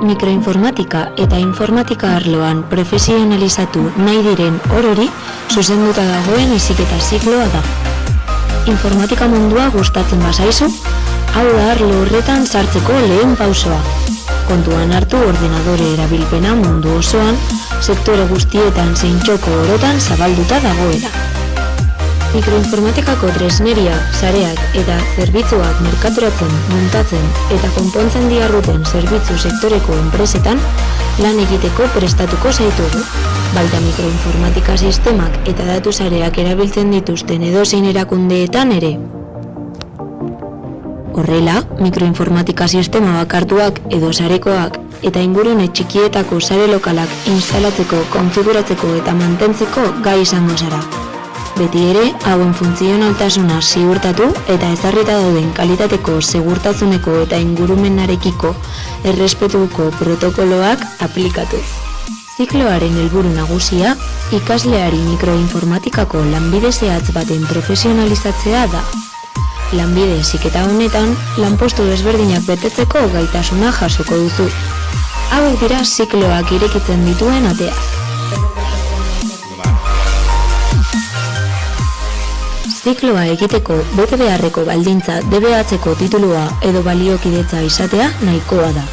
mikroinformatika eta informatika arloan profesionalizatu nahi diren orori zuzenduta dagoen heziketa zikloa da. Informatika mundua gustatzen bazaizu, hau da arlo horretan sartzeko lehen pausoa. Kontuan hartu ordenadore erabilpena mundu osoan, sektore guztietan zein txoko orotan zabalduta dagoela. Mikroinformatikako tresneria, sareak eta zerbitzuak merkaturatzen, muntatzen eta konpontzen diharduten zerbitzu sektoreko enpresetan lan egiteko prestatuko zaitugu. Baita mikroinformatika sistemak eta datu sareak erabiltzen dituzten edozein erakundeetan ere. Horrela, mikroinformatika sistema bakartuak edo sarekoak eta ingurune txikietako sare lokalak instalatzeko, konfiguratzeko eta mantentzeko gai izango zara. Beti ere, hauen funtzionaltasuna ziurtatu eta ezarrita dauden kalitateko, segurtasuneko eta ingurumenarekiko errespetuko protokoloak aplikatuz. Zikloaren helburu nagusia, ikasleari mikroinformatikako lanbide zehatz baten profesionalizatzea da. Lanbide heziketa honetan, lanpostu desberdinak betetzeko gaitasuna jasoko duzu. Hauek dira zikloak irekitzen dituen ateak. Zikloa egiteko bete beharreko baldintza DBH-ko titulua edo baliokidetza izatea nahikoa da.